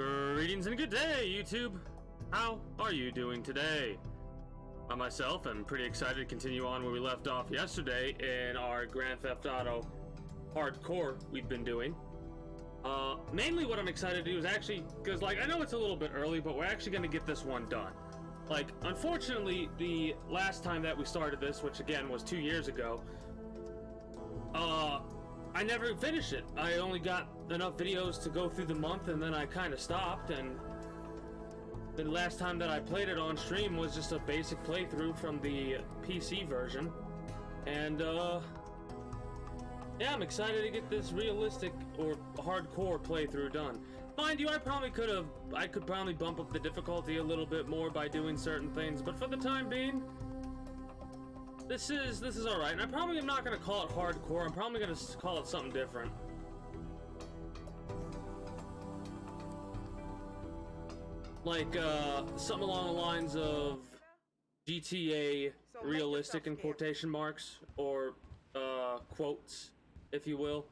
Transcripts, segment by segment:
Greetings and good day, YouTube! How are you doing today? I myself am pretty excited to continue on where we left off yesterday in our Grand Theft Auto hardcore we've been doing. Mainly what I'm excited to do is actually, because like I know it's a little bit early, but we're actually going to get this one done. Like, unfortunately, the last time that we started this, which again was 2 years ago, I never finished it. I only got enough videos to go through the month, and then I kind of stopped, and the last time that I played it on stream was just a basic playthrough from the PC version. And yeah, I'm excited to get this realistic or hardcore playthrough done. Mind you, I could probably bump up the difficulty a little bit more by doing certain things, but for the time being, this is all right. And I probably am not going to call it hardcore. I'm probably going to call it something different. Like something along the lines of GTA realistic in quotation marks, or quotes, if you will.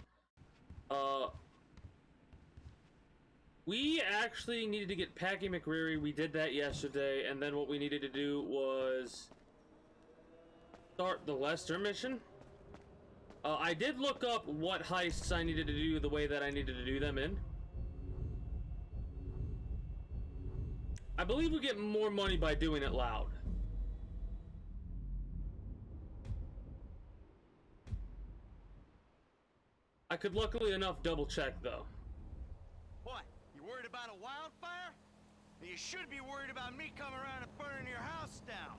We actually needed to get Packy McReary. We did that yesterday, and then what we needed to do was start the Lester mission. I did look up what heists I needed to do the way that I needed to do them in. I believe we get more money by doing it loud. I could luckily enough double check though. What? You worried about a wildfire? You should be worried about me coming around and burning your house down.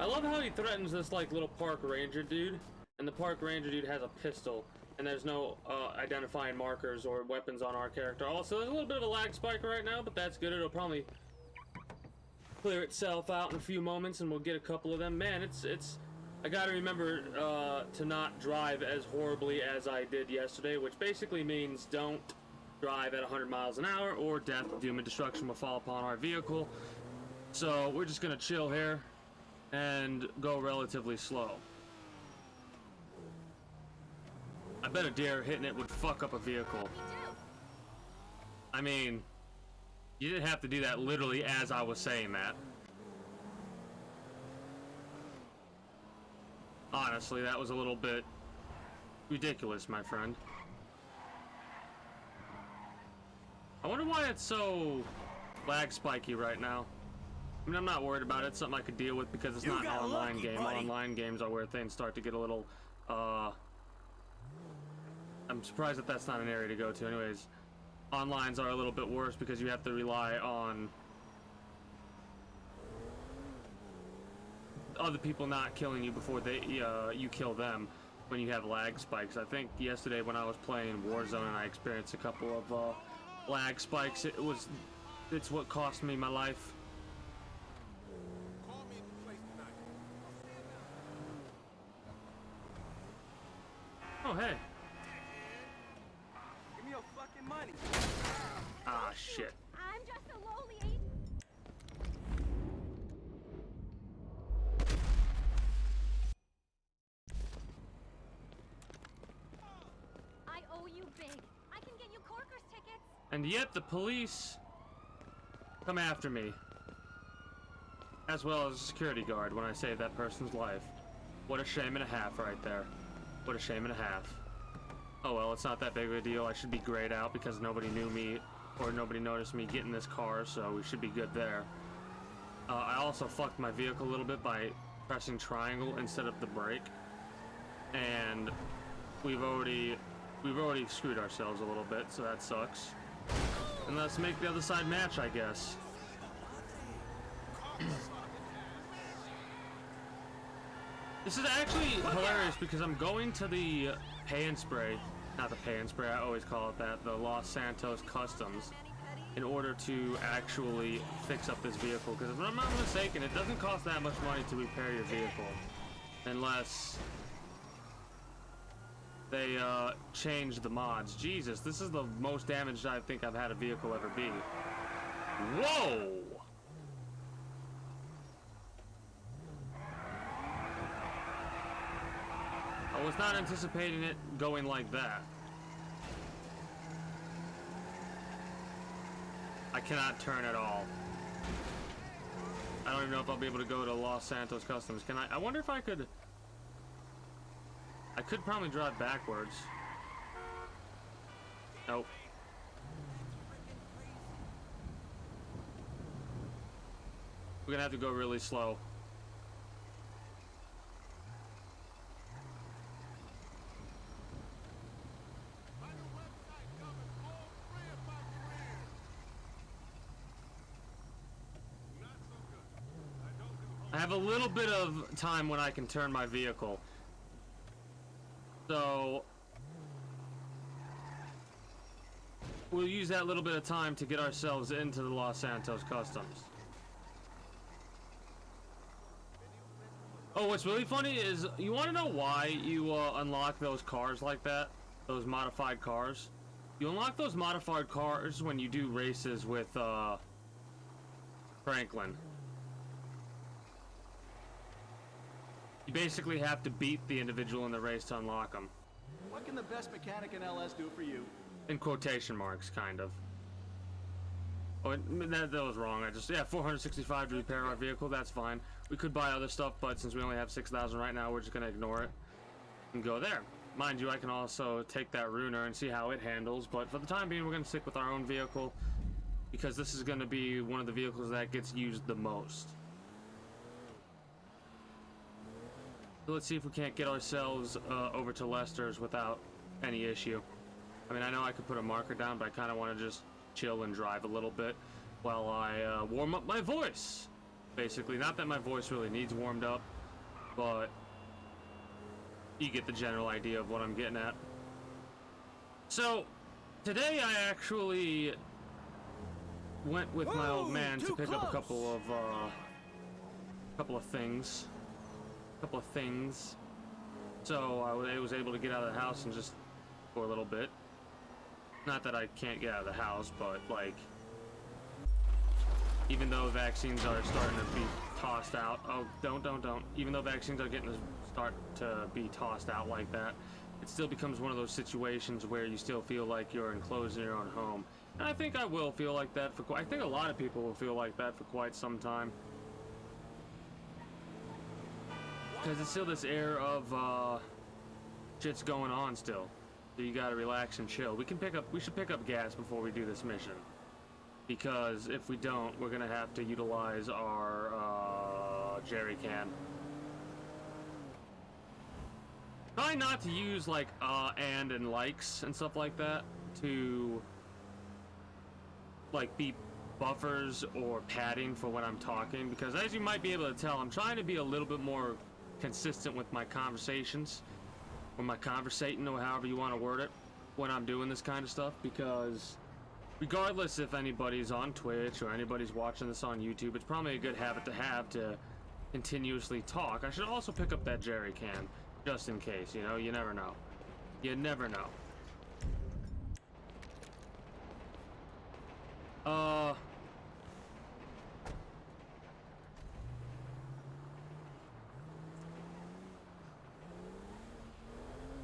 I love how he threatens this like little park ranger dude, and the park ranger dude has a pistol, and there's no identifying markers or weapons on our character. Also, there's a little bit of a lag spike right now, but that's good. It'll probably clear itself out in a few moments, and we'll get a couple of them. Man, it's. I gotta remember to not drive as horribly as I did yesterday, which basically means don't drive at 100 miles an hour, or death, doom, and destruction will fall upon our vehicle. So we're just gonna chill here and go relatively slow. I bet a deer hitting it would fuck up a vehicle. I mean, you didn't have to do that literally as I was saying that. Honestly, that was a little bit ridiculous, my friend. I wonder why it's so lag spiky right now. I mean, I'm not worried about it. It's something I could deal with because it's not an online game. Online games are where things start to get a little, I'm surprised that that's not an area to go to. Anyways, onlines are a little bit worse because you have to rely on other people not killing you before you kill them when you have lag spikes. I think yesterday when I was playing Warzone and I experienced a couple of lag spikes, it's what cost me my life. Oh, hey. Give me your fucking money. Ah, shit. I'm just a lowly agent. I owe you big. I can get you Corker's tickets. And yet the police come after me, as well as a security guard when I save that person's life. What a shame and a half right there. What a shame and a half. Oh well, it's not that big of a deal. I should be grayed out because nobody knew me or nobody noticed me getting this car, so we should be good there. I also fucked my vehicle a little bit by pressing triangle instead of the brake, and we've already screwed ourselves a little bit, so that sucks. And let's make the other side match, I guess. This is actually hilarious because I'm going to the Pay and Spray, not the Pay and Spray, I always call it that, the Los Santos Customs, in order to actually fix up this vehicle. Because if I'm not mistaken, it doesn't cost that much money to repair your vehicle, unless they change the mods. Jesus, this is the most damaged I think I've had a vehicle ever be. Whoa! I was not anticipating it going like that. I cannot turn at all. I don't even know if I'll be able to go to Los Santos Customs. Can I? I wonder if I could. I could probably drive backwards. Nope. We're gonna have to go really slow. I have a little bit of time when I can turn my vehicle. So we'll use that little bit of time to get ourselves into the Los Santos Customs. Oh, what's really funny is, you want to know why you unlock those cars like that? Those modified cars? You unlock those modified cars when you do races with Franklin. You basically have to beat the individual in the race to unlock them. What can the best mechanic in LS do for you? In quotation marks, kind of. Oh, that was wrong. Yeah, 465 to repair our vehicle. That's fine. We could buy other stuff, but since we only have 6,000 right now, we're just gonna ignore it and go there. Mind you, I can also take that Ruiner and see how it handles, but for the time being, we're gonna stick with our own vehicle because this is gonna be one of the vehicles that gets used the most. So let's see if we can't get ourselves over to Lester's without any issue. I mean, I know I could put a marker down, but I kind of want to just chill and drive a little bit while I warm up my voice. Basically, not that my voice really needs warmed up, but you get the general idea of what I'm getting at. So, today I actually went with my old man to pick up a couple of things. So I was able to get out of the house and just for a little bit. Not that I can't get out of the house, but like, even though vaccines are starting to be tossed out, even though vaccines are start to be tossed out like that, it still becomes one of those situations where you still feel like you're enclosed in your own home. And I think I will feel like that I think a lot of people will feel like that for quite some time. Because it's still this air of shit's going on still. So you gotta relax and chill. We should pick up gas before we do this mission. Because if we don't, we're gonna have to utilize our jerry can. Try not to use like and likes and stuff like that to like be buffers or padding for when I'm talking, because as you might be able to tell, I'm trying to be a little bit more consistent with my conversations, or my conversating, or however you want to word it, when I'm doing this kind of stuff, because regardless if anybody's on Twitch or anybody's watching this on YouTube, it's probably a good habit to have to continuously talk. I should also pick up that jerry can, just in case, you know, you never know. You never know.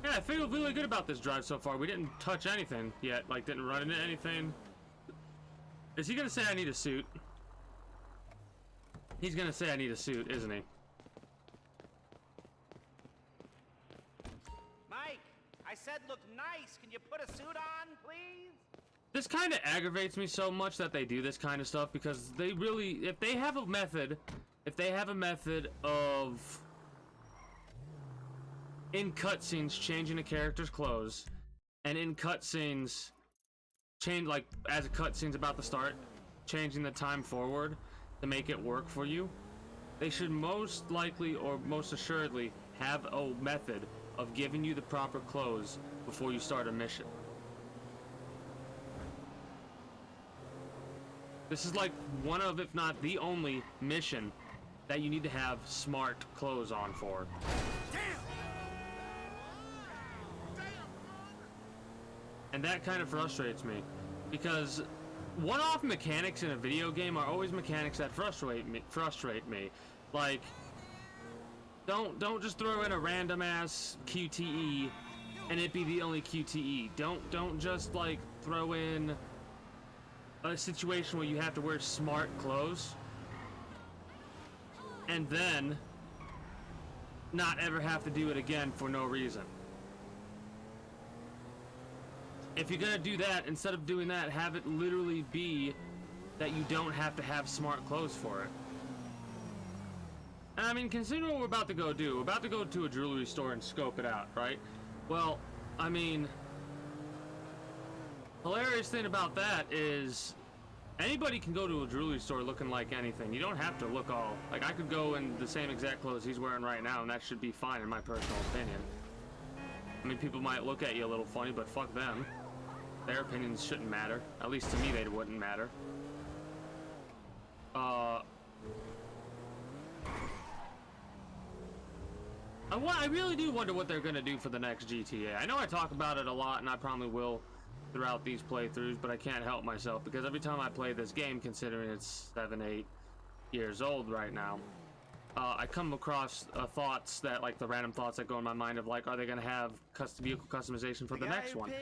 Yeah, I feel really good about this drive so far. We didn't touch anything yet, like didn't run into anything. Is he gonna say I need a suit? He's gonna say I need a suit, isn't he? Mike, I said look nice. Can you put a suit on, please? This kind of aggravates me so much that they do this kind of stuff, because they really, if they have a method of in cutscenes changing a character's clothes, and in cutscenes change, like as a cutscene's about to start, changing the time forward to make it work for you, they should most likely or most assuredly have a method of giving you the proper clothes before you start a mission. This is like one of, if not the only mission that you need to have smart clothes on for. And that kind of frustrates me, because one-off mechanics in a video game are always mechanics that frustrate me. Like, don't just throw in a random ass QTE and it be the only QTE. Don't just like throw in a situation where you have to wear smart clothes and then not ever have to do it again for no reason. If you're gonna do that, instead of doing that, have it literally be that you don't have to have smart clothes for it. And I mean, consider what we're about to go do. We're about to go to a jewelry store and scope it out, right? Well, I mean, hilarious thing about that is anybody can go to a jewelry store looking like anything. You don't have to look all... Like, I could go in the same exact clothes he's wearing right now, and that should be fine in my personal opinion. I mean, people might look at you a little funny, but fuck them. Their opinions shouldn't matter. At least to me, they wouldn't matter. I really do wonder what they're gonna do for the next GTA. I know I talk about it a lot, and I probably will throughout these playthroughs, but I can't help myself because every time I play this game, considering it's 7, 8 years old right now, I come across thoughts that, like the random thoughts that go in my mind of like, are they gonna have vehicle customization for the next one?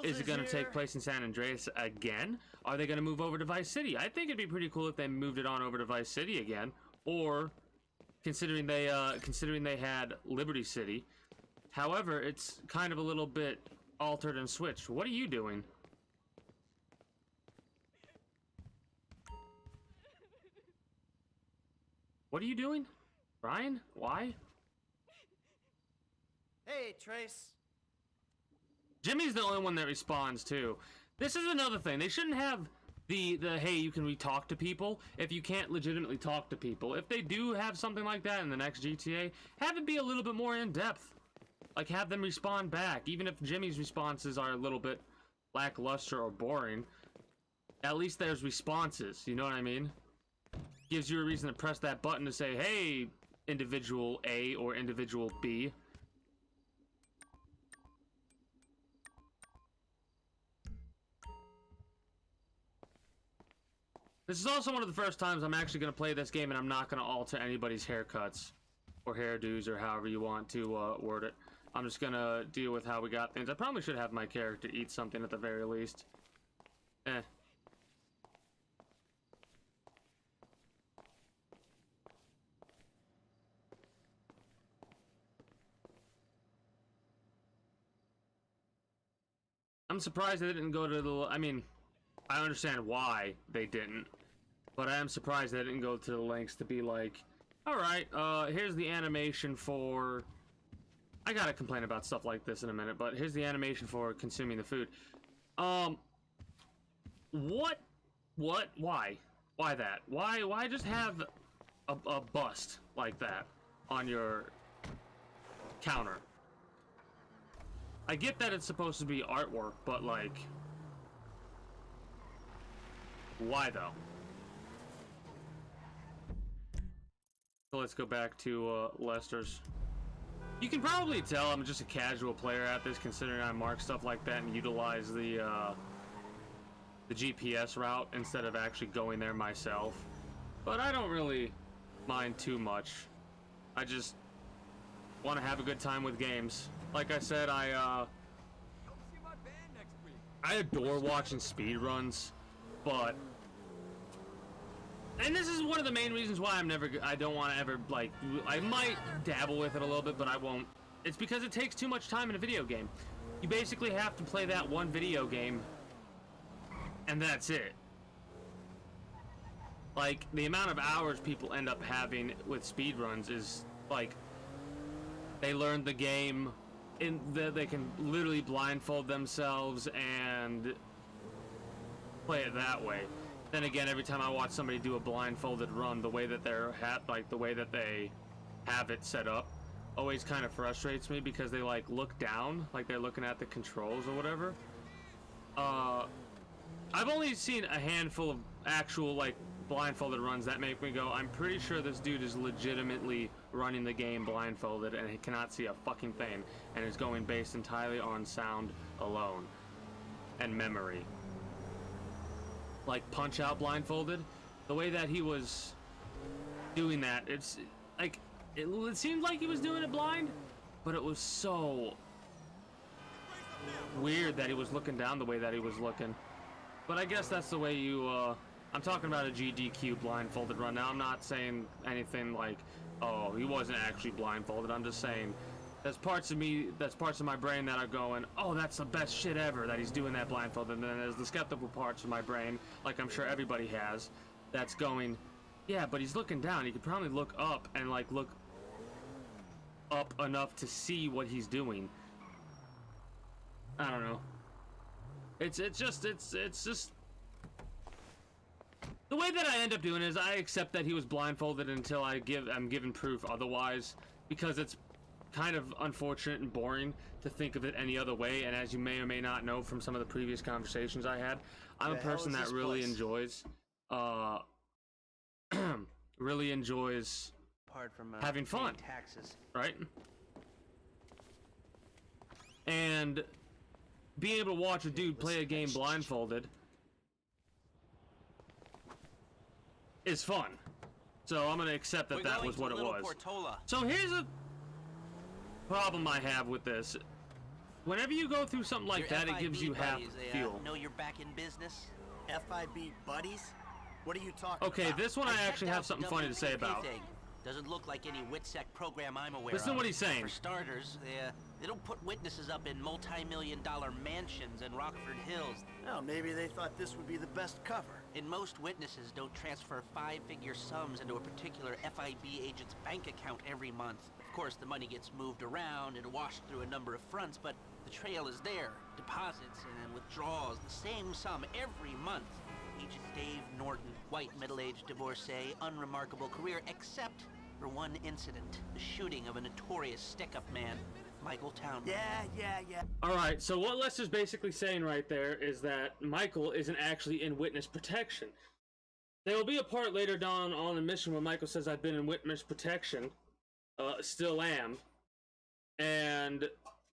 Is it gonna take place in San Andreas again? Are they gonna move over to Vice City? I think it'd be pretty cool if they moved it on over to Vice City again, or considering they had Liberty City. However, it's kind of a little bit altered and switched. What are you doing? What are you doing? Brian? Why? Hey, Trace. Jimmy's the only one that responds too. This is another thing. They shouldn't have the hey, you can re-talk to people if you can't legitimately talk to people. If they do have something like that in the next GTA, have it be a little bit more in-depth. Like, have them respond back. Even if Jimmy's responses are a little bit lackluster or boring, at least there's responses, you know what I mean? Gives you a reason to press that button to say, hey, individual A or individual B. This is also one of the first times I'm actually going to play this game and I'm not going to alter anybody's haircuts or hairdos or however you want to word it. I'm just going to deal with how we got things. I probably should have my character eat something at the very least. I'm surprised they didn't go to the... I mean, I understand why they didn't, but I am surprised they didn't go to the lengths to be like, alright, here's the animation for... I gotta complain about stuff like this in a minute, but here's the animation for consuming the food. What? Why? Why that? Why just have a bust like that on your counter? I get that it's supposed to be artwork, but like, why though? So let's go back to Lester's. You can probably tell I'm just a casual player at this, considering I mark stuff like that and utilize the GPS route instead of actually going there myself. But I don't really mind too much. I just want to have a good time with games. Like I said, I adore watching speedruns, but... And this is one of the main reasons why I don't want to ever, like... I might dabble with it a little bit, but I won't. It's because it takes too much time in a video game. You basically have to play that one video game, and that's it. Like, the amount of hours people end up having with speedruns is, like... They learn the game... they can literally blindfold themselves and play it that way. Then again, every time I watch somebody do a blindfolded run, the way that the way that they have it set up always kind of frustrates me because they like look down, like they're looking at the controls or whatever. I've only seen a handful of actual like blindfolded runs that make me go, I'm pretty sure this dude is legitimately running the game blindfolded and he cannot see a fucking thing and is going based entirely on sound alone and memory. Like Punch-Out blindfolded, the way that he was doing that, it's like it seemed like he was doing it blind, but it was so weird that he was looking down the way that he was looking. but I guess that's the way you, I'm talking about a GDQ blindfolded run. Now, I'm not saying anything like, oh, he wasn't actually blindfolded. I'm just saying there's parts of my brain that are going, oh, that's the best shit ever that he's doing that blindfolded. And then there's the skeptical parts of my brain, like I'm sure everybody has, that's going, yeah, but he's looking down. He could probably look up and, like, look up enough to see what he's doing. I don't know. It's just the way that I end up doing is I accept that he was blindfolded until I'm given proof otherwise, because it's kind of unfortunate and boring to think of it any other way. And as you may or may not know from some of the previous conversations I had, I'm a person that really enjoys Apart from having fun, taxes. right? And being able to watch a dude play a game blindfolded is fun. So I'm gonna accept that that was what it was. Portola. So here's a problem I have with this. Whenever you go through something like that, it gives you half fuel. Know you're back in business? FIB buddies? What are you talking Okay, about? this one I actually have something funny to say about. Doesn't look like any WITSEC program I'm aware of. Listen to what he's saying. For starters, they don't put witnesses up in multi-million-dollar mansions in Rockford Hills. Well, maybe they thought this would be the best cover. And most witnesses don't transfer five-figure sums into a particular FIB agent's bank account every month. Of course, the money gets moved around and washed through a number of fronts, but the trail is there. Deposits and withdrawals, the same sum every month. Agent Dave Norton, white middle-aged divorcee, unremarkable career, except for one incident, the shooting of a notorious stick-up man, Michael Townley. Yeah. Alright, so what Lester's basically saying right there is that Michael isn't actually in witness protection. There will be a part later down on the mission where Michael says, I've been in witness protection, still am, and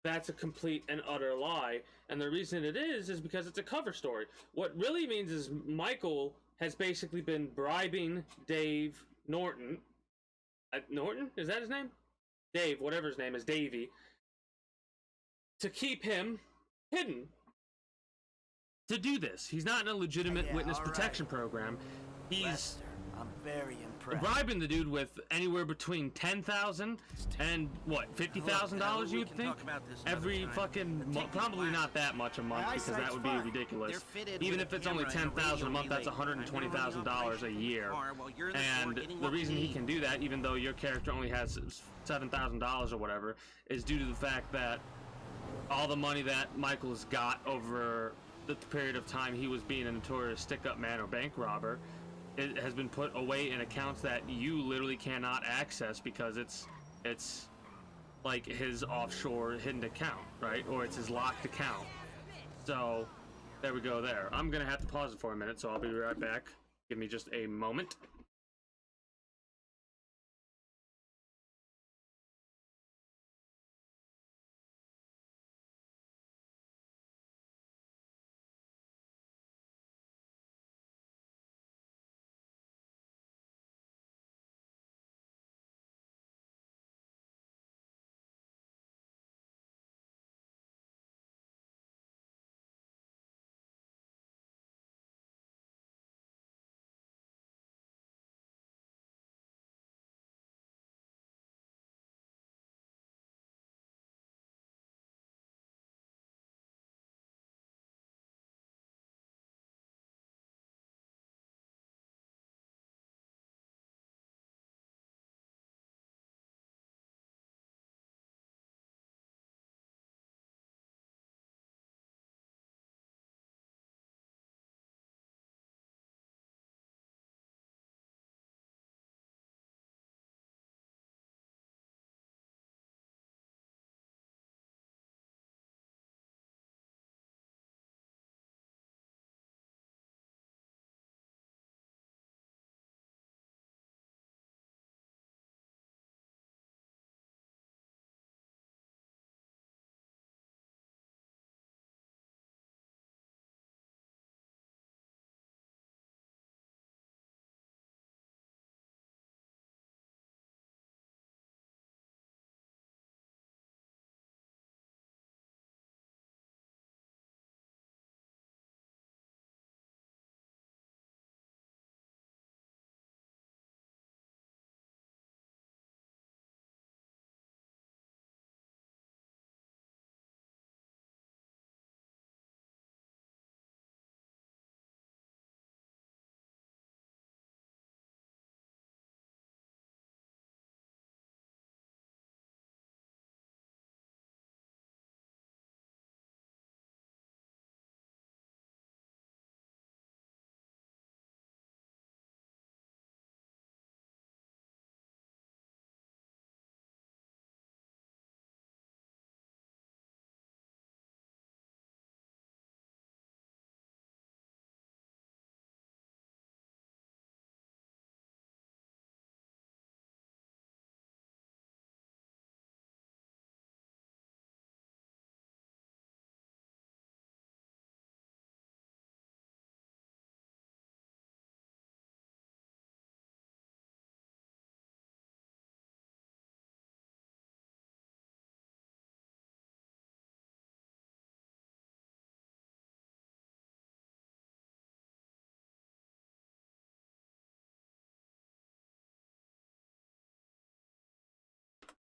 that's a complete and utter lie. And the reason it is because it's a cover story. What really means is Michael has basically been bribing Dave Norton. Norton? Is that his name? Dave, whatever his name is, Davey, to keep him hidden. To do this. He's not in a legitimate witness protection program. He's Lester, I'm very impressed. bribing the dude with anywhere between $10,000 and what, $50,000 you'd think? Every fucking probably not that much a month, because that would be ridiculous. Even if it's only $10,000 a month, that's $120,000 a year. And the reason he can do that, even though your character only has $7,000 or whatever, is due to the fact that all the money that Michael's got over the period of time he was being a notorious stick-up man or bank robber, it has been put away in accounts that you literally cannot access, because it's like his offshore hidden account, right? Or it's his locked account. So there we go there. I'm gonna have to pause it for a minute, so I'll be right back. Give me just a moment.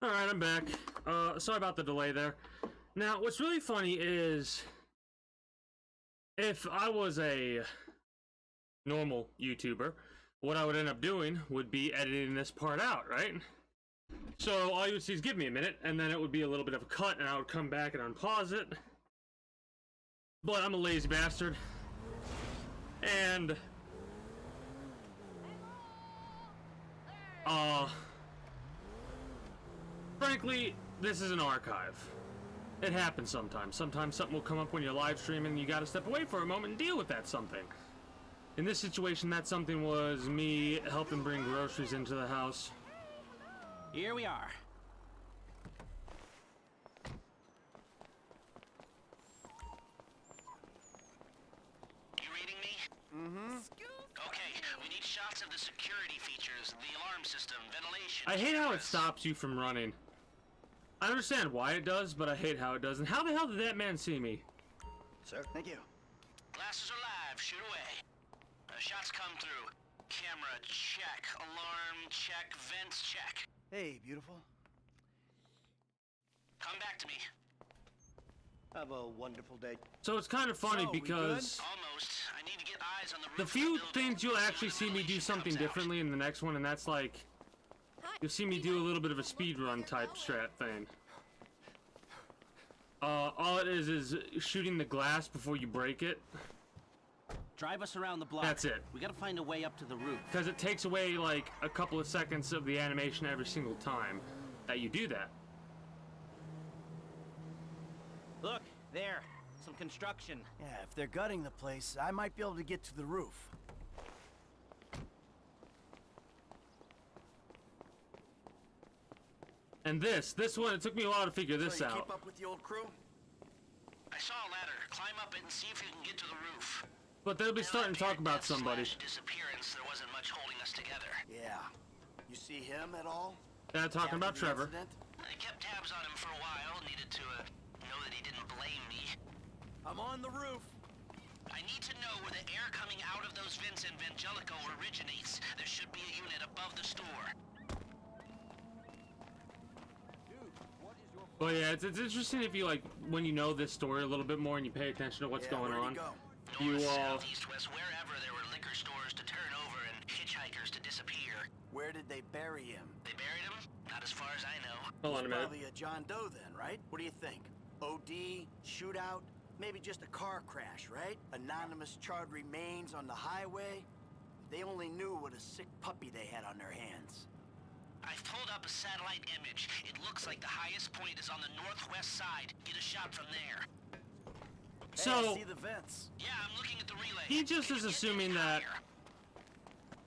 Alright, I'm back. Sorry about the delay there. Now, what's really funny is, if I was a normal YouTuber, what I would end up doing would be editing this part out, right? So all you would see is give me a minute, and then it would be a little bit of a cut, and I would come back and unpause it. But I'm a lazy bastard. And frankly, this is an archive. It happens sometimes. Sometimes something will come up when you're live streaming and you gotta step away for a moment and deal with that something. In this situation, that something was me helping bring groceries into the house. Here we are. You reading me? Mm-hmm. Okay, we need shots of the security features, the alarm system, ventilation. I hate how it cameras. stops you from running. I understand why it does, but I hate how it does. And how the hell did that man see me? Sir, thank you. Glasses are live, shoot away. Shots come through. Camera check, alarm check, vents check. Hey, beautiful. Come back to me. Have a wonderful day. So it's kind of funny So, we because Almost. I need to get eyes on the roof the of few building things you'll so actually the see me do ventilation something comes out. differently in the next one, and that's like, you'll see me do a little bit of a speed run type strat thing. All it is shooting the glass before you break it, Drive us around the block. That's it. We gotta find a way up to the roof. because it takes away like a couple of seconds of the animation every single time that you do that. Look, there. Some construction. Yeah, if they're gutting the place, I might be able to get to the roof. And this one, it took me a while to figure this So you out. keep up with the old crew? I saw a ladder. Climb up it and see if you can get to the roof. But they'll be starting to talk about somebody. Disappearance. There wasn't much holding us together. Yeah. You see him at all? They're talking about After the Trevor. incident? I kept tabs on him for a while. Needed to know that he didn't blame me. I'm on the roof. I need to know where the air coming out of those vents in Vangelico originates. There should be a unit above the store. But yeah, it's interesting if you like, when you know this story a little bit more and you pay attention to what's Yeah, going where'd he on. go? You North, all, south, east, west, wherever there were liquor stores to turn over and hitchhikers to disappear. Where did they bury him? They buried him? Not as far as I know. hold on a minute. Probably a John Doe then, right? What do you think? OD, shootout, maybe just a car crash, right? Anonymous charred remains on the highway. They only knew what a sick puppy they had on their hands. I've pulled up a satellite image. It looks like the highest point is on the northwest side. Get a shot from there. Hey, I So see the vents. Yeah, I'm looking at the relay. he just Can is you get assuming any that higher?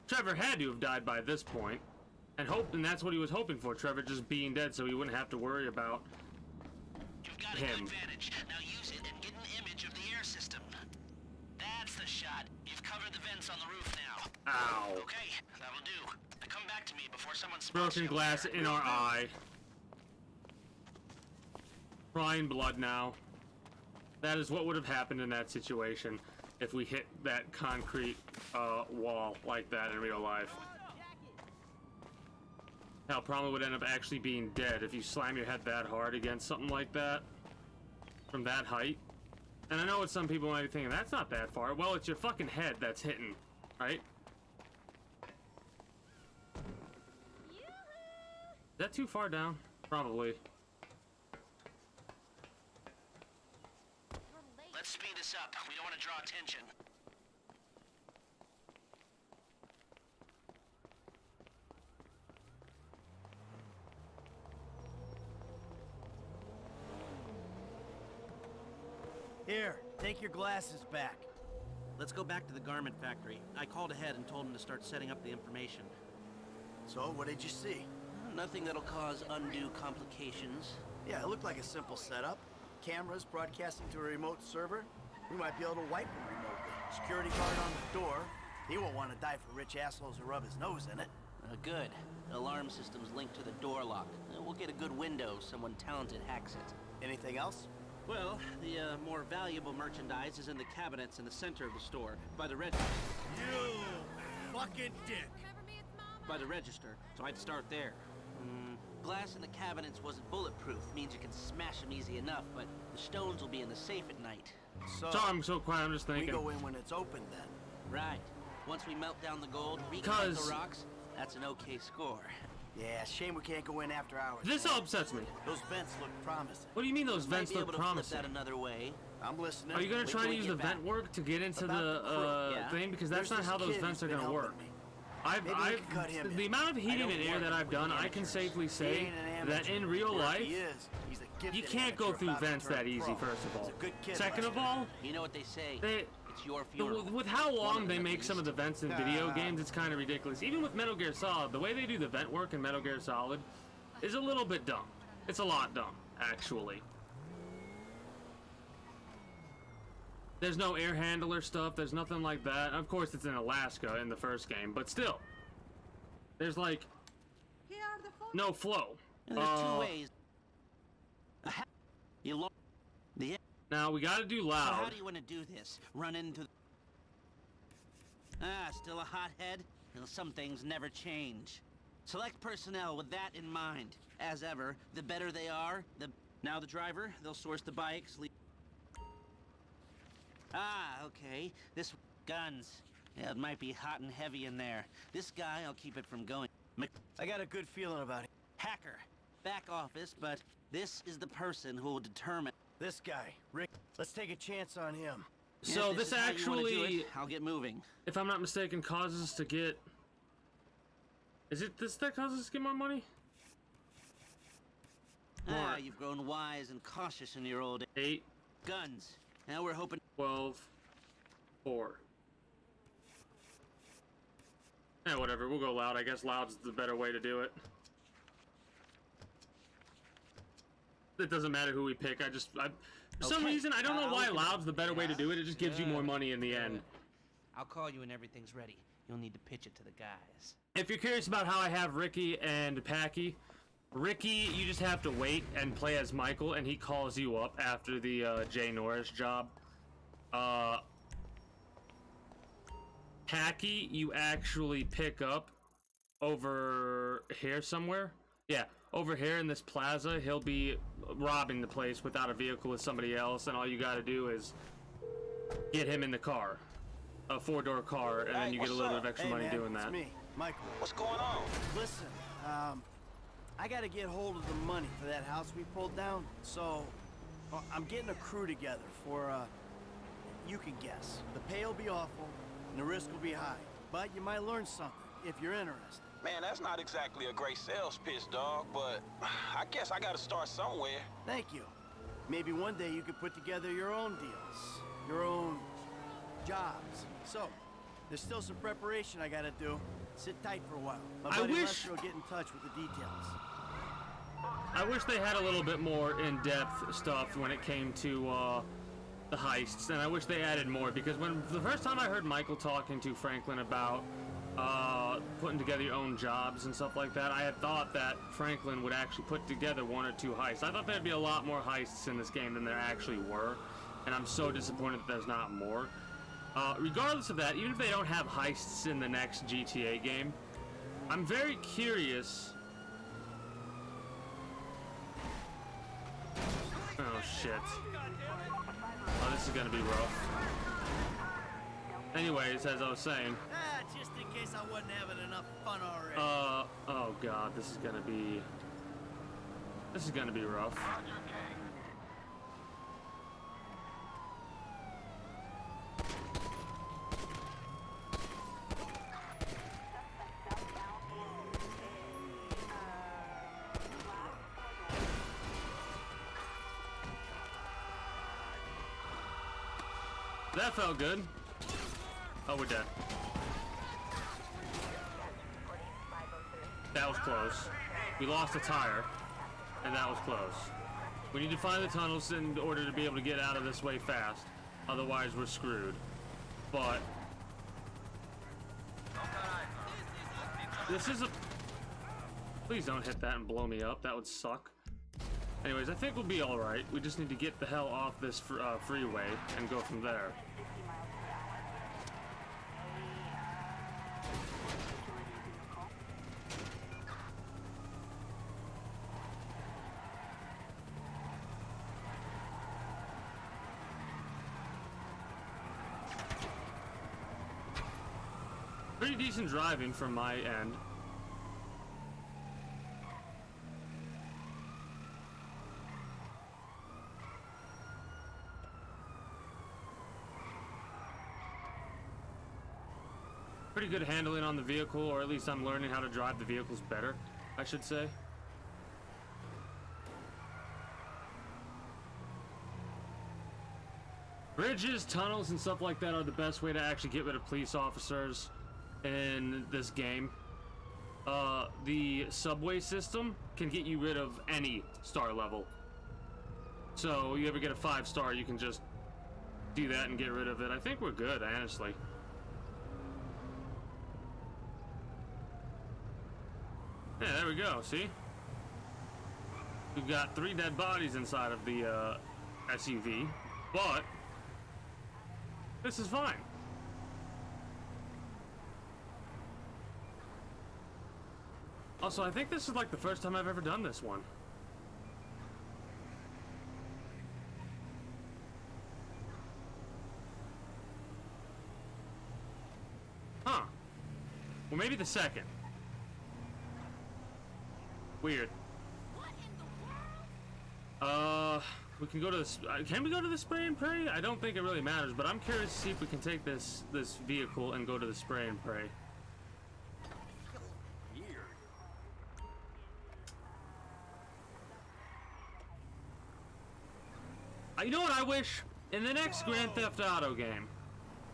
Trevor had to have died by this point, and that's what he was hoping for, Trevor just being dead so he wouldn't have to worry about You've got a him. good vantage. Now use it and get an image of the air system. That's the shot. You've covered the vents on the roof now. Ow. Okay, that'll do. Now come back to me before someone spots Broken you up glass there. in our eye. Crying blood now. That is what would have happened in that situation if we hit that concrete wall like that in real life. Hell, probably would end up actually being dead if you slam your head that hard against something like that from that height. And I know what some people might be thinking, that's not that far. Well, it's your fucking head that's hitting, right? Is that too far down? Probably. Let's speed this up. We don't want to draw attention. Here, take your glasses back. Let's go back to the garment factory. I called ahead and told him to start setting up the information. So, what did you see? Nothing that'll cause undue complications. Yeah, it looked like a simple setup. Cameras broadcasting to a remote server. We might be able to wipe them remotely. Security guard on the door. He won't want to die for rich assholes who rub his nose in it. Good. Alarm system's linked to the door lock. We'll get a good window. Someone talented hacks it. Anything else? Well, the more valuable merchandise is in the cabinets in the center of the store, by the register. You fucking dick. Remember me? It's Mama. By the register, so I'd start there. glass in the cabinets wasn't bulletproof. Means you can smash them easy enough, but the stones will be in the safe at night. So, Sorry, I'm so quiet. I'm just we thinking. go in when it's open then. Right. Once we melt down the gold, recount Because- the rocks, that's an okay score. Yeah, shame we can't go in after hours. This man. all upsets me. Those vents look promising. What do you mean those vents Might be look able to flip promising? that another way. I'm listening. Are you gonna Wait try till to we use get the back. vent work to get into About the the crew, yeah. thing? Because that's There's not how this those kid vents are who's been gonna work. helping me. I've, Maybe we I've can cut him the in. amount of I heating don't and air work that I've with done, the I can amateurs. safely He say ain't an that amateur. in real Or if life, he is, he's a gifted you can't go amateur through about to vents turn that easy. pro. First of all, He's a good kid, second of Lester. all, You know what they say. they. It's your funeral. With how One long of they them at make some of least. the vents in video games, it's kind of ridiculous. Even with Metal Gear Solid, the way they do the vent work in Metal Gear Solid is a little bit dumb. It's a lot dumb, actually. There's no air handler stuff. There's nothing like that. Of course, it's in Alaska in the first game, but still, there's like no flow. And there's two ways. You lo- the Now we got to do So how loud. do you want to do this? Run into... still a hothead? Well, some things never change. Select personnel with that in mind. As ever, the better they are, the... Now the driver, they'll source the bikes, Okay. This... Guns. Yeah, it might be hot and heavy in there. This guy, I'll keep it from going. I got a good feeling about him. Hacker. Back office, but this is the person who will determine... This guy, Rick. Let's take a chance on him. So If this is how you wanna do actually, it, I'll get moving. if I'm not mistaken, causes us to get. Is it this that causes us to get more money? More. You've grown wise and cautious in your old... 8, Guns. Now we're hoping... 12, 4. Whatever. We'll go loud. I guess loud's the better way to do it. It doesn't matter who we pick. For some Okay, reason, I don't know I'll why look it up. loud's the better way to do it. It just gives you more money in the end. I'll call you when everything's ready. You'll need to pitch it to the guys. If you're curious about how I have Ricky and Packy, Ricky, you just have to wait and play as Michael, and he calls you up after the Jay Norris job. Packy, you actually pick up over here somewhere. Yeah, over here in this plaza. He'll be robbing the place without a vehicle with somebody else, and all you gotta do is get him in the car. A 4-door car, and then you get a little bit of extra Hey, money man, doing that. It's me, Michael. What's going on? Listen, I gotta get hold of the money for that house we pulled down, so I'm getting a crew together for, you can guess. The pay will be awful, and the risk will be high, but you might learn something if you're interested. Man, that's not exactly a great sales pitch, dog, but I guess I gotta start somewhere. Thank you. Maybe one day you could put together your own deals, your own jobs. So, there's still some preparation I gotta do. Sit tight for a while. My I buddy wish- Lester will get in touch with the details. I wish they had a little bit more in-depth stuff when it came to the heists, and I wish they added more, because when the first time I heard Michael talking to Franklin about putting together your own jobs and stuff like that, I had thought that Franklin would actually put together 1 or 2 heists. I thought there'd be a lot more heists in this game than there actually were, and I'm so disappointed that there's not more. Regardless of that, even if they don't have heists in the next GTA game, I'm very curious. Oh shit. Oh, this is gonna be rough. Anyways, as I was saying, Just in case I wasn't having enough fun already. oh god, this is gonna be rough. That felt good. Oh, we're dead. That was close. We lost a tire, and that was close. We need to find the tunnels in order to be able to get out of this way fast. Otherwise, we're screwed. But this is a... Please don't hit that and blow me up. That would suck. Anyways, I think we'll be alright. We just need to get the hell off this freeway and go from there. Pretty decent driving from my end. Pretty good handling on the vehicle, or at least I'm learning how to drive the vehicles better, I should say. Bridges, tunnels, and stuff like that are the best way to actually get rid of police officers in this game. The subway system can get you rid of any star level. So you ever get a 5-star, you can just do that and get rid of it. I think we're good, honestly. Yeah, there we go, see? We've got 3 dead bodies inside of the SUV, but this is fine. Also, I think this is like the first time I've ever done this one. Huh. Well, maybe the second. Weird. What in the world? We can go to this. Can we go to the spray and pray? I don't think it really matters, but I'm curious to see if we can take this vehicle and go to the spray and pray. You know what I wish? In the next Grand Theft Auto game,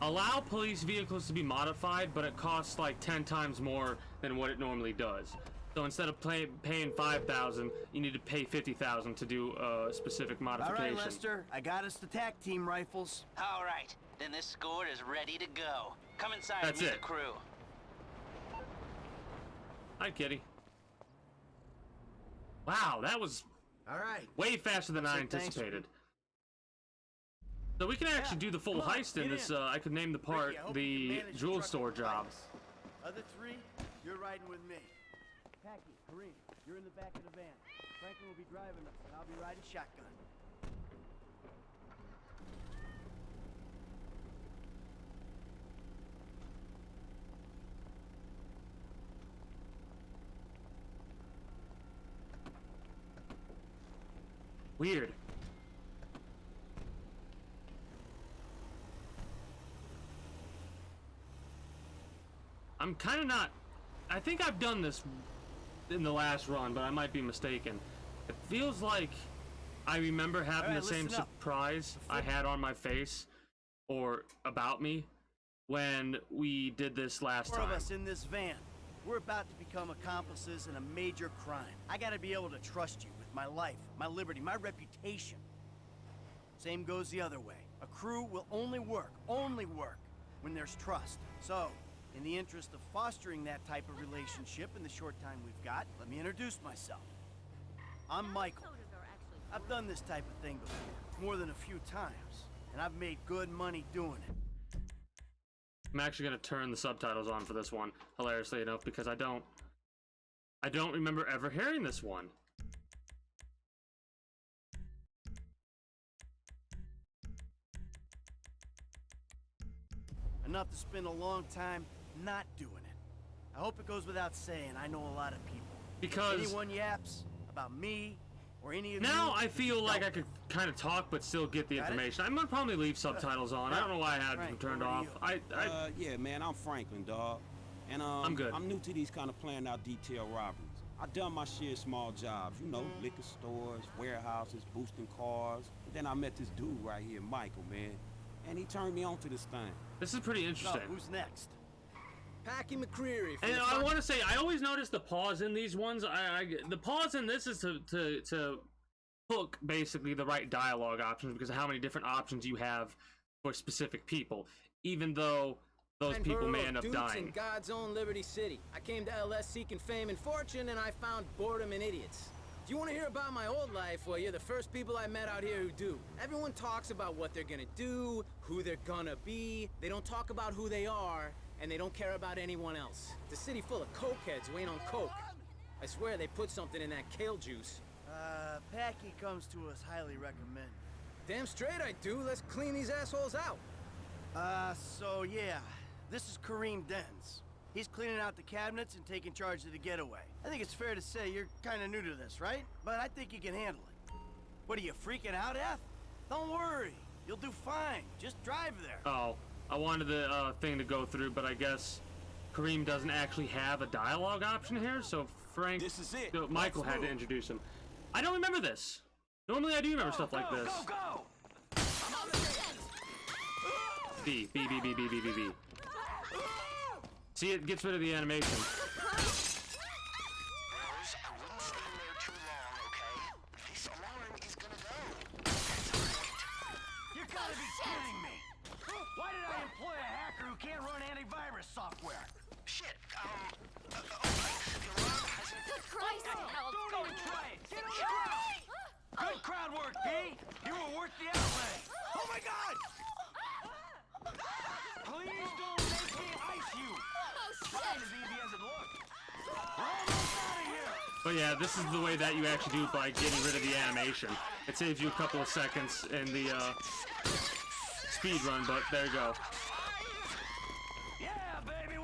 allow police vehicles to be modified, but it costs like 10 times more than what it normally does. So instead of paying $5,000, you need to pay $50,000 to do a specific modification. All right, Lester, I got us the TAC team rifles. All right, then this squad is ready to go. Come inside That's and meet it. the crew. Hi, kitty. Wow, that was All right. way faster than I So thanks. anticipated. So we can actually do the full come on, heist in get this. in. I could name the part Ricky, I hope you the can manage jewel truck store with job. bikes. Other 3, you're riding with me. Packy, Kareem, you're in the back of the van. Franklin will be driving us, and I'll be riding shotgun. Weird. I'm kind of not. I think I've done this in the last run, but I might be mistaken. It feels like I remember having All right, the same listen up. surprise I had on my face or about me when we did this last 4 of time. us in this van. We're about to become accomplices in a major crime. I gotta be able to trust you with my life, my liberty, my reputation. Same goes the other way. A crew will only work when there's trust. So, in the interest of fostering that type of relationship in the short time we've got, let me introduce myself. I'm Michael. Sodas are actually I've done this type of thing before, more than a few times, and I've made good money doing it. I'm actually gonna turn the subtitles on for this one, hilariously enough, because I don't remember ever hearing this one. Enough to spend a long time not doing it. I hope it goes without saying I know a lot of people. Because Anyone yaps about me or any of now you, I feel like I don't. could kind of talk but still get the Got it? information. I'm gonna probably leave subtitles on. I don't know why I had them Frank, turned over to off. you. Yeah, man, I'm Franklin, dog. And I'm good. I'm new to these kind of planned out detail robberies. I done my share of small jobs, you know, liquor stores, warehouses, boosting cars. Then I met this dude right here, Michael, man. And he turned me on to this thing. This is pretty So, interesting. who's next? Packy McCreary. And I want to say, I always notice the pause in these ones. The pause in this is to hook basically the right dialogue options because of how many different options you have for specific people, even though those people may end up dying. In God's own Liberty City. I came to LS seeking fame and fortune, and I found boredom and idiots. Do you want to hear about my old life? Well, you're the first people I met out here who do. Everyone talks about what they're gonna do, who they're gonna be. They don't talk about who they are, and they don't care about anyone else. It's a city full of cokeheads who ain't on coke. I swear they put something in that kale juice. Packy comes to us highly recommended. Damn straight I do. Let's clean these assholes out. So yeah, this is Kareem Dens. He's cleaning out the cabinets and taking charge of the getaway. I think it's fair to say you're kind of new to this, right? But I think you can handle it. What are you freaking out, Eth? Don't worry. You'll do fine. Just drive there. Oh, I wanted the thing to go through, but I guess Kareem doesn't actually have a dialogue option here, so Frank, This is it. so Michael had to introduce him. I don't remember this. Normally I do remember stuff like this. Go! B, B, B, B, B, B, B, B. See, it gets rid of the animation. Rose, I wouldn't stand there too long, okay? This alarm is gonna go. You gotta be kidding me! Why did I employ a hacker who can't run antivirus software? Shit, the alarm hasn't... Good Christ! Don't even try it! Get on the ground! Good crowd work, B! You were worth the outlay! Oh my god! Please don't make me ice you! Not as easy as it looked. We're almost out of here! But yeah, this is the way that you actually do it, by getting rid of the animation. It saves you a couple of seconds in the speed run, but there you go. Yeah, baby,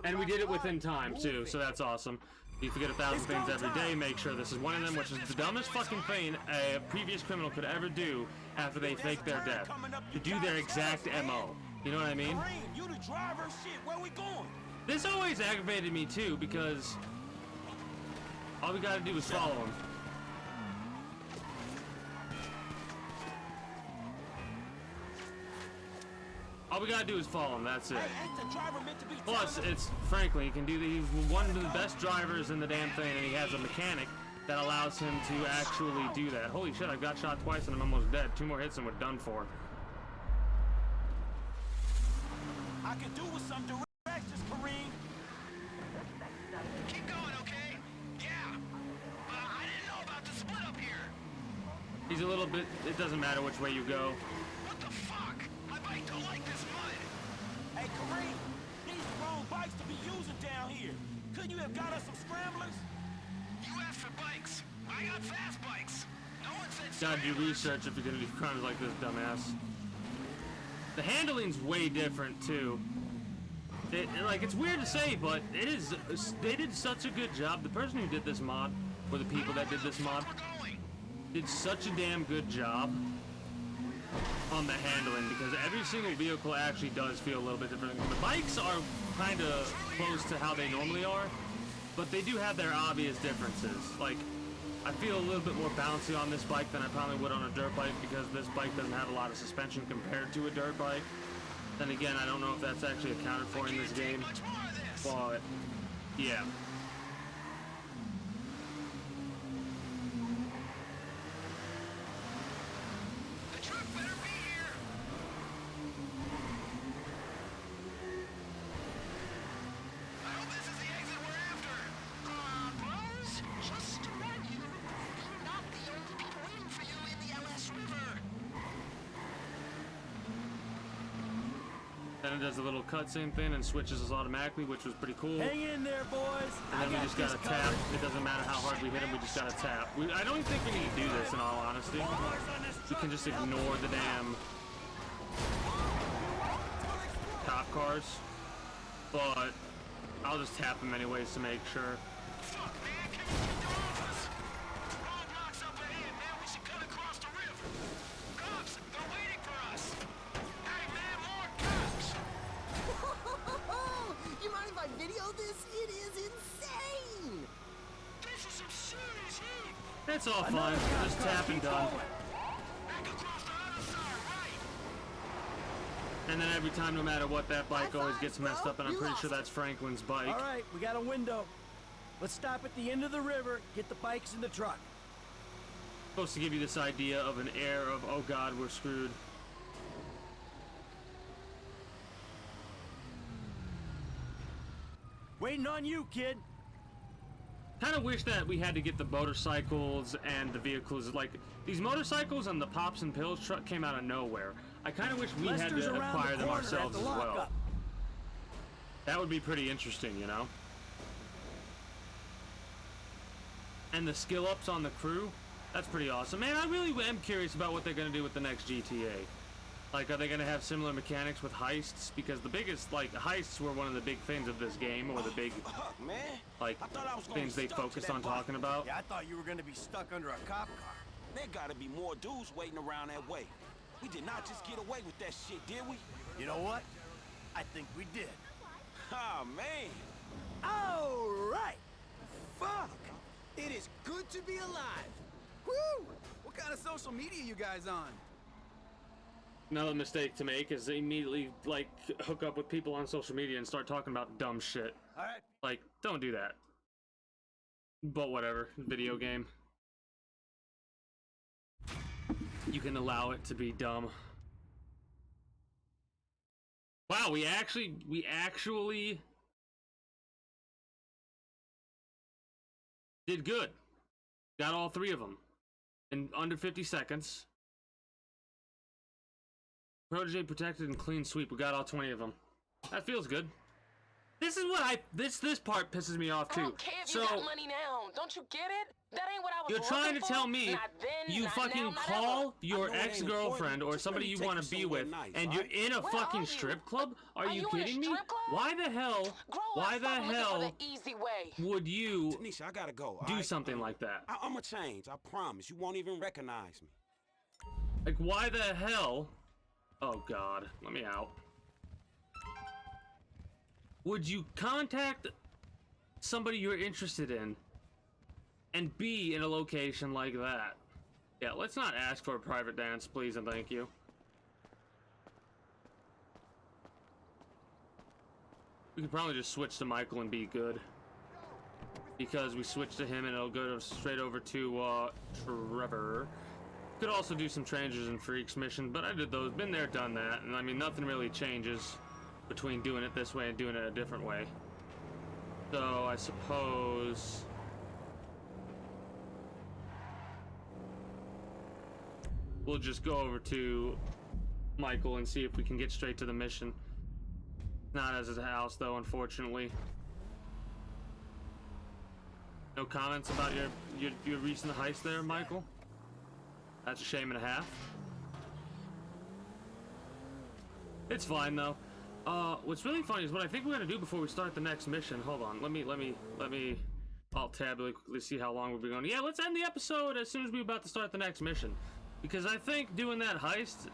And we did it within time too, so that's awesome. You forget 1,000 things every day, make sure this is one of them, which is the dumbest fucking thing a previous criminal could ever do after they fake their death. To do their exact MO. You know what I mean? Kareem, you the driver. Shit, where we going? This always aggravated me too, because all we gotta do is follow him. All we gotta do is follow him, that's it. Hey, ain't the driver meant to be Plus, driving? it's Franklin. He can do. He's one of the best drivers in the damn thing, and he has a mechanic that allows him to actually do that. Holy shit! I got shot twice and I'm almost dead. 2 more hits and we're done for. I could do with some directions, Kareem. Keep going, okay? Yeah. But I didn't know about the split up here. He's a little bit. It doesn't matter which way you go. What the fuck? My bike don't like this mud. Hey, Kareem, these the wrong bikes to be using down here. Couldn't you have got us some scramblers? You asked for bikes. I got fast bikes. No one said Gotta do scramblers. research if you're gonna do crimes like this, dumbass. The handling's way different too. Like, it's weird to say, but it is. They did such a good job. The person who did this mod, or the people that did this mod, We're going. did such a damn good job on the handling, because every single vehicle actually does feel a little bit different. The bikes are kind of close to how they normally are, but they do have their obvious differences. Like, I feel a little bit more bouncy on this bike than I probably would on a dirt bike, because this bike doesn't have a lot of suspension compared to a dirt bike. Then again, I don't know if that's actually accounted for in this game, Much more of this. but yeah. The truck better be here. I hope this is the exit we're after. Bros, just to warn you, we're not the only people waiting for you in the LS River. Then it does a little cutscene thing and switches us automatically, which was pretty cool. Hang in there, boys. And then we just gotta tap. It doesn't matter how hard we hit him, we just gotta tap. I don't think we need to do this, in all honesty. We can just ignore the damn cop cars. But I'll just tap them anyways to make sure. Fuck, man, can you get off us? Roadblocks up ahead, man. We should cut across the river. Cops, they're waiting for us. Hey, man, more cops. You mind if I video this? It is insane! This is some serious heat. It's all fine. Just tap and done. Back across the other side, right? And then every time, no matter what, that bike always gets messed up, and I'm pretty sure that's Franklin's bike. All right, we got a window. Let's stop at the end of the river, get the bikes in the truck. Supposed to give you this idea of an air of, oh god, we're screwed. Waiting on you, kid. Kind of wish that we had to get the motorcycles and the vehicles. Like, these motorcycles and the Pops and Pills truck came out of nowhere. I kind of wish we Lester's had to around acquire the them corner at ourselves the as well. lockup. That would be pretty interesting, you know? And the skill ups on the crew, that's pretty awesome. Man, I really am curious about what they're going to do with the next GTA. Like, are they gonna have similar mechanics with heists? Because the biggest, like, heists were one of the big things of this game, or the big, Man, like, I thought I was gonna things be they stuck to focused that on bike. talking about. Yeah, I thought you were gonna be stuck under a cop car. There gotta be more dudes waiting around that way. We did not just get away with that shit, did we? You know what? I think we did. Ah, man. All right. Fuck. It is good to be alive. Woo! What kind of social media you guys on? Another mistake to make is immediately, like, hook up with people on social media and start talking about dumb shit. All right. Like, don't do that. But whatever, video game. You can allow it to be dumb. Wow, we actually did good. Got all 3 of them in under 50 seconds. Protege protected and clean sweep. We got all 20 of them. That feels good. This is what this part pisses me off too. I don't care if you got money now. Don't you get it? That ain't what I was You're trying to looking tell for. me Not then, you not fucking now, not call ever. your I know it ain't ex-girlfriend important. or Just somebody let you me want take to you be with, somewhere nice, and you're in a Where fucking are you? strip club? Are you you in a kidding me? strip club? Why the hell? Grow Why up, the stop looking hell for the easy way. would you Tanisha, I gotta go. do alright? something like that? I'ma change. I promise. You won't even recognize me. Like, why the hell? Oh God, let me out. Would you contact somebody you're interested in and be in a location like that? Yeah, let's not ask for a private dance, please and thank you. We could probably just switch to Michael and be good. Because we switched to him and it'll go straight over to Trevor. Could also do some Strangers and Freaks mission, but I did those, been there, done that, and I mean nothing really changes between doing it this way and doing it a different way. So I suppose we'll just go over to Michael and see if we can get straight to the mission. Not as his house though, unfortunately. No comments about your recent heist there, Michael? That's a shame and a half. It's fine though. What's really funny is what I think we're gonna do before we start the next mission. Hold on, let me alt tab really quickly, see how long we've been going. Yeah, let's end the episode as soon as we're about to start the next mission. Because I think doing that heist,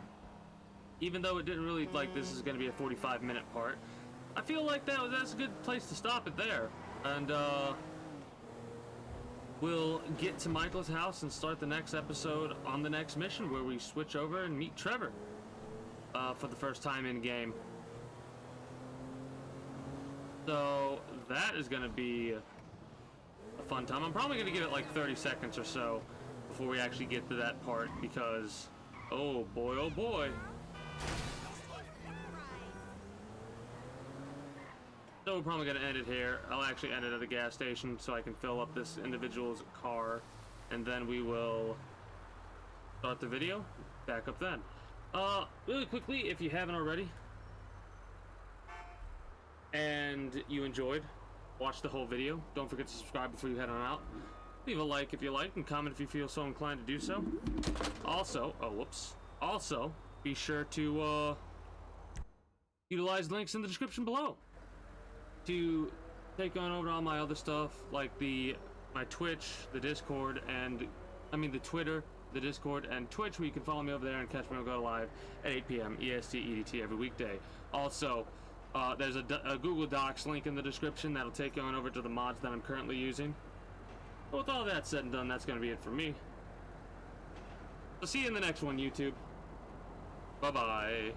even though it didn't really, like, this is gonna be a 45-minute part, I feel like that's a good place to stop it there. And we'll get to Michael's house and start the next episode on the next mission where we switch over and meet Trevor for the first time in game. So that is gonna be a fun time. I'm probably gonna give it like 30 seconds or so before we actually get to that part because, oh boy. So we're probably gonna end it here. I'll actually end it at a gas station so I can fill up this individual's car, and then we will start the video back up then. Really quickly, if you haven't already, and you enjoyed, watch the whole video. Don't forget to subscribe before you head on out. Leave a like if you like, and comment if you feel so inclined to do so. Also, also, be sure to utilize links in the description below to take on over all my other stuff, like my Twitch, the Discord, and the Twitter, the Discord, and Twitch, where you can follow me over there and catch me on Go Live at 8 p.m. EST EDT every weekday. Also, there's a Google Docs link in the description that'll take you on over to the mods that I'm currently using. But with all that said and done, that's going to be it for me. So see you in the next one, YouTube. Bye-bye.